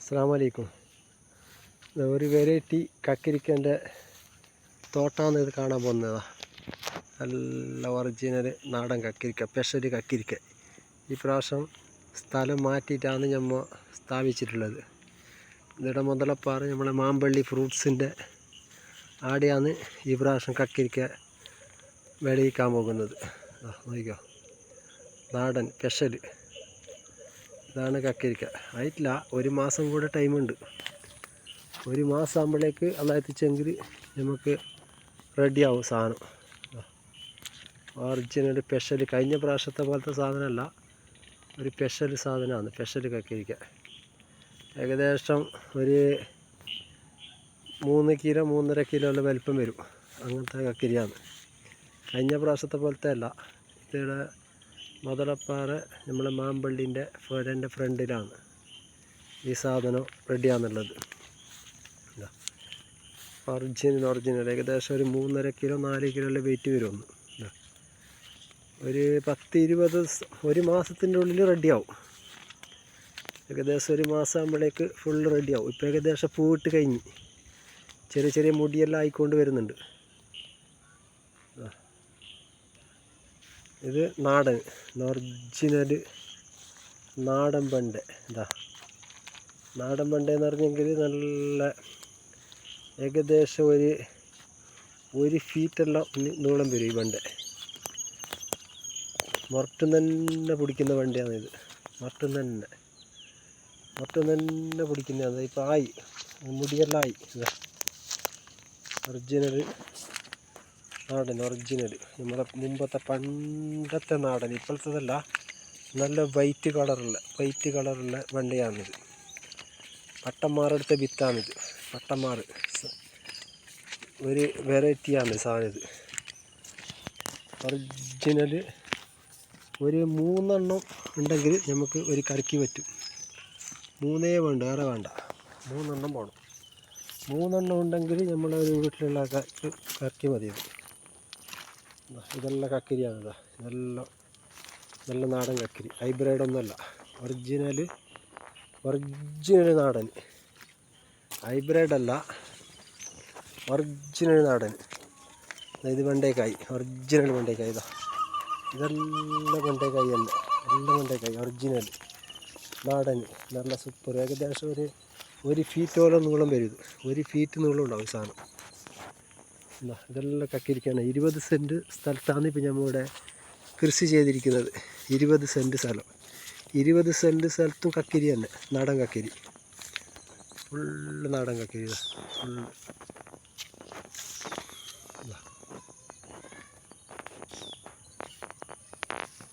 അസ്സലാമു അലൈക്കും. ഒരു വെറൈറ്റി കക്കിരിക്കൻ്റെ തോട്ടാന്ന് ഇത് കാണാൻ പോകുന്നതാ. നല്ല ഒറിജിനൽ നാടൻ കക്കിരിക്ക, സ്പെഷ്യൽ കക്കിരിക്ക. ഈ പ്രാവശ്യം സ്ഥലം മാറ്റിയിട്ടാണ് നമ്മൾ സ്ഥാപിച്ചിട്ടുള്ളത്. ഇവിടെ മുതലപ്പാറ് നമ്മളെ മാമ്പള്ളി ഫ്രൂട്ട്സിൻ്റെ ആടെയാണ് ഈ പ്രാവശ്യം കക്കിരിക്ക വിളയിക്കാൻ പോകുന്നത്. നോക്കിക്കോ, നാടൻ സ്പെഷ്യൽ. ഇതാണ് കക്കിരിക്ക. ആയിട്ടില്ല, ഒരു മാസം കൂടെ ടൈമുണ്ട്. ഒരു മാസം ആകുമ്പോഴേക്ക് അല്ല എത്തിച്ചെങ്കിൽ നമുക്ക് റെഡിയാവും സാധനം. ഒറിജിനൽ സ്പെഷ്യൽ, കഴിഞ്ഞ പ്രാവശ്യത്തെ പോലത്തെ സാധനമല്ല, ഒരു സ്പെഷ്യൽ സാധനമാണ്. സ്പെഷ്യൽ കക്കിരിക്ക ഏകദേശം ഒരു 3 കിലോ 3.5 കിലോ വലിപ്പം വരും. അങ്ങനത്തെ കക്കിരിയാണ്. കഴിഞ്ഞ പ്രാവശ്യത്തെ പോലത്തെ അല്ല. ഇതിവിടെ മുതലപ്പാറ നമ്മളെ മാമ്പള്ളിൻ്റെ ഫ്രണ്ടിലാണ് ഈ സാധനം റെഡിയാണെന്നുള്ളത്. ഒറിജിനൽ ഏകദേശം ഒരു 3.5 കിലോ 4 കിലോ വെയിറ്റ് വരുമെന്ന്. ഒരു 10-20 ഒരു മാസത്തിൻ്റെ ഉള്ളിൽ റെഡിയാവും. ഏകദേശം ഒരു മാസം ആകുമ്പോഴേക്ക് ഫുള്ള് റെഡിയാവും. ഇപ്പോൾ ഏകദേശം പൂവിട്ട് കഴിഞ്ഞ് ചെറിയ ചെറിയ മുടിയെല്ലാം ആയിക്കൊണ്ട് വരുന്നുണ്ട്. ഇത് നാടൻ ഒറിജിനൽ നാടൻ ബണ്ട. നാടൻ ബണ്ടെന്ന് പറഞ്ഞെങ്കിൽ നല്ല ഏകദേശം ഒരു ഫീറ്റെല്ലാം നീളം വരും. ഈ ബണ്ട മൊട്ടം തന്നെ പിടിക്കുന്ന വണ്ടിയാണിത്. മൊട്ടം തന്നെ പിടിക്കുന്നതാണ്. ഇപ്പോൾ ആയി, മുടിയെല്ലാം ആയി. ഒറിജിനൽ നാടൻ, ഒറിജിനൽ നമ്മളെ മുമ്പത്തെ പണ്ടത്തെ നാടൻ, ഇപ്പോഴത്തതല്ല. നല്ല വൈറ്റ് കളറുള്ള വണ്ടിയാണിത്. പട്ടന്മാരെടുത്ത വിത്താണിത്. പട്ടന്മാർ ഒരു വെറൈറ്റിയാണ് സാധനം. ഇത് ഒറിജിനൽ. ഒരു 3 എണ്ണം ഉണ്ടെങ്കിൽ നമുക്ക് ഒരു കറിക്ക് പറ്റും. 3 വേണ്ട, വേറെ വേണ്ട. 3 എണ്ണം പോകണം. 3 എണ്ണം ഉണ്ടെങ്കിൽ നമ്മളൊരു വീട്ടിലുള്ള കറിക്ക് മതിയത്. ഇതെല്ലാം കക്കിരിയാണ്. ഇതെല്ലാം നല്ല നാടൻ കക്കിരി, ഹൈബ്രിഡൊന്നുമല്ല. ഒറിജിനൽ നാടൻ, ഹൈബ്രിഡല്ല, ഒറിജിനൽ നാടൻ. ഇത് വെണ്ടേക്കായി, ഒറിജിനൽ വെണ്ടേക്കായി. ഇതെല്ലാം വെണ്ടേക്കായി തന്നെ, എല്ലാം വെണ്ടേക്കായി ഒറിജിനൽ നാടൻ, നല്ല സൂപ്പർ. ഏകദേശം ഒരു ഫീറ്റോളം നീളം വരും. ഒരു ഫീറ്റ് നീളം ഉണ്ടാവും സാധനം. ഇതെല്ലാം കക്കിരിക്കാണ്. 20 സെൻറ്റ് സ്ഥലത്താണ് ഇപ്പം നമ്മളിവിടെ കൃഷി ചെയ്തിരിക്കുന്നത്. 20 സെൻറ്റ് സ്ഥലം. 20 സെൻറ്റ് സ്ഥലത്തും കക്കിരി തന്നെ, നാടൻ കക്കിരി. ഫുള്ള് നാടൻ കക്കിരി. ഫുള്ള്